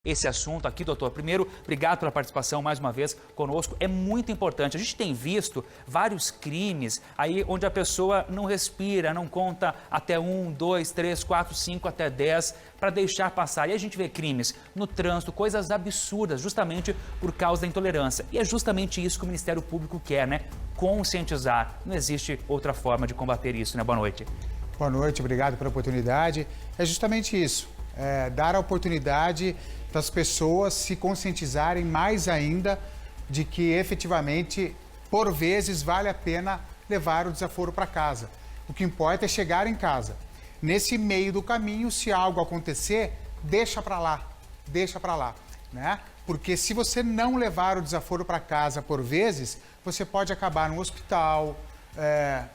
esse assunto aqui, doutor. Primeiro, obrigado pela participação mais uma vez conosco. É muito importante. A gente tem visto vários crimes aí onde a pessoa não respira, não conta até 1, 2, 3, 4, 5, até 10 para deixar passar. E a gente vê crimes no trânsito, coisas absurdas, justamente por causa da intolerância. E é justamente isso que o Ministério Público quer, né? Conscientizar. Não existe outra forma de combater isso, né? Boa noite. Boa noite, obrigado pela oportunidade. É justamente isso, dar a oportunidade das pessoas se conscientizarem mais ainda de que efetivamente, por vezes, vale a pena levar o desaforo para casa. O que importa é chegar em casa. Nesse meio do caminho, se algo acontecer, deixa para lá, né? Porque se você não levar o desaforo para casa por vezes, você pode acabar no hospital,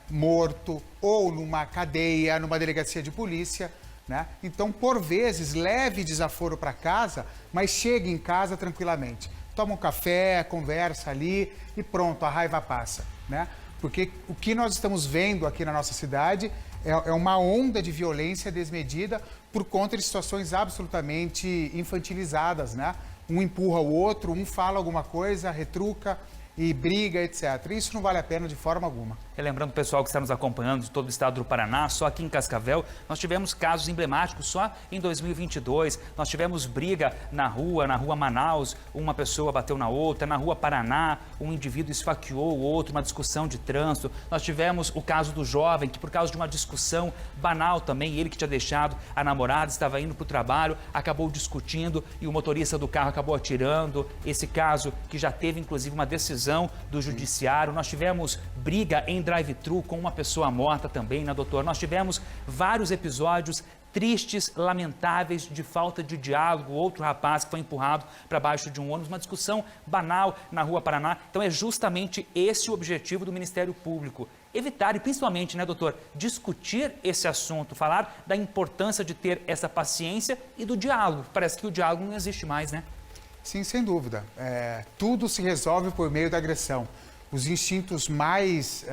morto, ou numa cadeia, numa delegacia de polícia, né? Então, por vezes, leve desaforo para casa, mas chegue em casa tranquilamente. Toma um café, conversa ali e pronto, a raiva passa, né? Porque o que nós estamos vendo aqui na nossa cidade é uma onda de violência desmedida por conta de situações absolutamente infantilizadas, né? Um empurra o outro, um fala alguma coisa, retruca e briga, etc. Isso não vale a pena de forma alguma. Lembrando o pessoal que está nos acompanhando de todo o estado do Paraná, só aqui em Cascavel, nós tivemos casos emblemáticos só em 2022. Nós tivemos briga na rua Manaus, uma pessoa bateu na outra, na rua Paraná, um indivíduo esfaqueou o outro, uma discussão de trânsito. Nós tivemos o caso do jovem, que por causa de uma discussão banal também, ele que tinha deixado a namorada, estava indo para o trabalho, acabou discutindo e o motorista do carro acabou atirando. Esse caso que já teve inclusive uma decisão do judiciário. Nós tivemos briga em drive-thru com uma pessoa morta também, né, doutor? Nós tivemos vários episódios tristes, lamentáveis, de falta de diálogo. Outro rapaz que foi empurrado para baixo de um ônibus, uma discussão banal na rua Paraná. Então é justamente esse o objetivo do Ministério Público. Evitar e principalmente, né, doutor, discutir esse assunto, falar da importância de ter essa paciência e do diálogo. Parece que o diálogo não existe mais, né? Sim, sem dúvida. Tudo se resolve por meio da agressão. Os instintos mais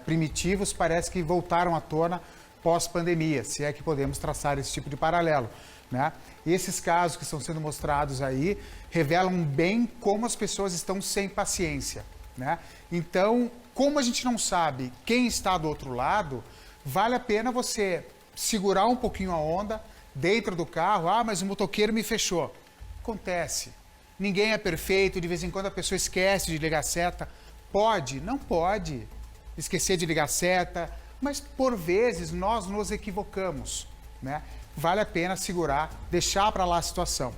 primitivos parece que voltaram à tona pós-pandemia, se é que podemos traçar esse tipo de paralelo, né? E esses casos que estão sendo mostrados aí revelam bem como as pessoas estão sem paciência, né? Então, como a gente não sabe quem está do outro lado, vale a pena você segurar um pouquinho a onda dentro do carro. Ah, mas o motoqueiro me fechou. Acontece. Ninguém é perfeito, de vez em quando a pessoa esquece de ligar a seta. Pode? Não pode esquecer de ligar a seta, mas por vezes nós nos equivocamos, né? Vale a pena segurar, deixar para lá a situação.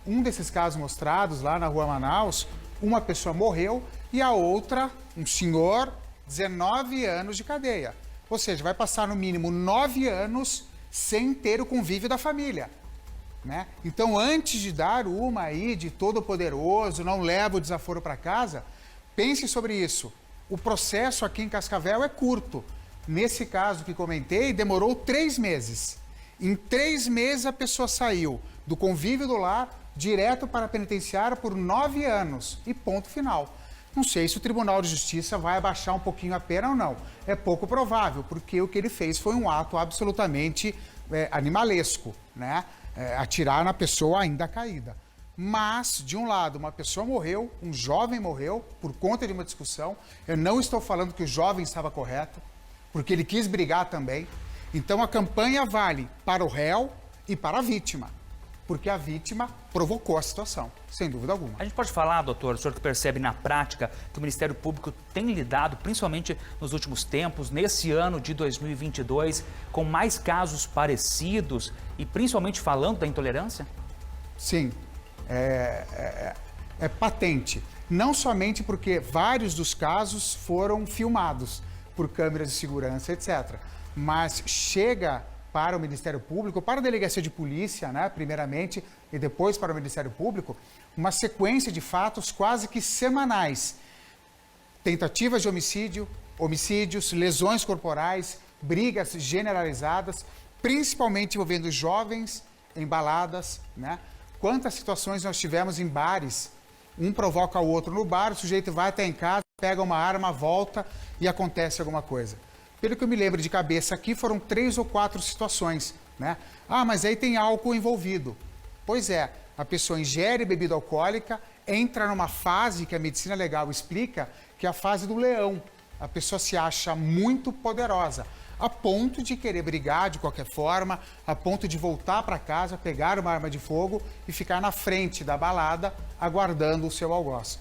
Um desses casos mostrados lá na rua Manaus, uma pessoa morreu e a outra, um senhor, 19 anos de cadeia. Ou seja, vai passar no mínimo 9 anos sem ter o convívio da família, né? Então, antes de dar uma aí de todo-poderoso, não leva o desaforo para casa, pense sobre isso. O processo aqui em Cascavel é curto. Nesse caso que comentei, demorou 3 meses. Em 3 meses a pessoa saiu do convívio do lar direto para a penitenciária por 9 anos e ponto final. Não sei se o Tribunal de Justiça vai abaixar um pouquinho a pena ou não. É pouco provável, porque o que ele fez foi um ato absolutamente animalesco, né? Atirar na pessoa ainda caída. Mas, de um lado, uma pessoa morreu, um jovem morreu por conta de uma discussão. Eu não estou falando que o jovem estava correto, porque ele quis brigar também. Então, a campanha vale para o réu e para a vítima, porque a vítima provocou a situação, sem dúvida alguma. A gente pode falar, doutor, o senhor que percebe na prática que o Ministério Público tem lidado, principalmente nos últimos tempos, nesse ano de 2022, com mais casos parecidos e principalmente falando da intolerância? Sim. É patente, não somente porque vários dos casos foram filmados por câmeras de segurança, etc., mas chega para o Ministério Público, para a Delegacia de Polícia, né, primeiramente, e depois para o Ministério Público, uma sequência de fatos quase que semanais. Tentativas de homicídio, homicídios, lesões corporais, brigas generalizadas, principalmente envolvendo jovens em baladas, né? Quantas situações nós tivemos em bares, um provoca o outro no bar, o sujeito vai até em casa, pega uma arma, volta e acontece alguma coisa. Pelo que eu me lembro de cabeça aqui, foram 3 ou 4 situações, né? Ah, mas aí tem álcool envolvido. Pois é, A pessoa ingere bebida alcoólica, entra numa fase que a medicina legal explica, que é a fase do leão. A pessoa se acha muito poderosa, a ponto de querer brigar de qualquer forma, a ponto de voltar para casa, pegar uma arma de fogo e ficar na frente da balada aguardando o seu algoz.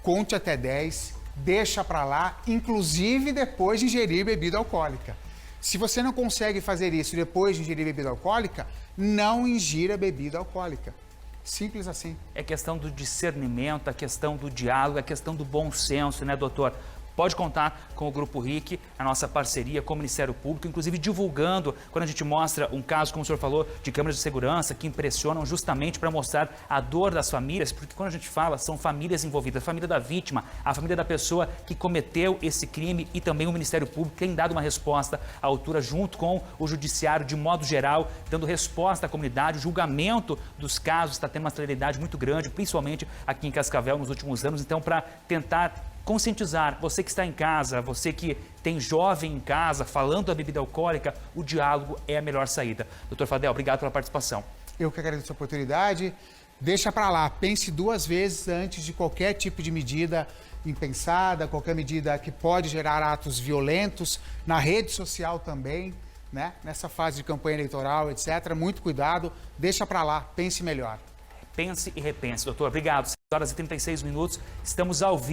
Conte até 10, deixa para lá, inclusive depois de ingerir bebida alcoólica. Se você não consegue fazer isso depois de ingerir bebida alcoólica, não ingira bebida alcoólica. Simples assim. É questão do discernimento, a questão do diálogo, a questão do bom senso, né, doutor? Pode contar com o Grupo RIC, a nossa parceria com o Ministério Público, inclusive divulgando, quando a gente mostra um caso, como o senhor falou, de câmeras de segurança que impressionam justamente para mostrar a dor das famílias, porque quando a gente fala, são famílias envolvidas, a família da vítima, a família da pessoa que cometeu esse crime e também o Ministério Público tem dado uma resposta à altura junto com o Judiciário de modo geral, dando resposta à comunidade. O julgamento dos casos está tendo uma celeridade muito grande, principalmente aqui em Cascavel nos últimos anos. Então, para tentar conscientizar você que está em casa, você que tem jovem em casa, falando da bebida alcoólica, o diálogo é a melhor saída. Doutor Fadel, obrigado pela participação. Eu que agradeço a oportunidade. Deixa para lá, pense 2 vezes antes de qualquer tipo de medida impensada, qualquer medida que pode gerar atos violentos, na rede social também, né? Nessa fase de campanha eleitoral, etc. Muito cuidado, deixa para lá, pense melhor. Pense e repense. Doutor, obrigado. 6h36, estamos ao vivo.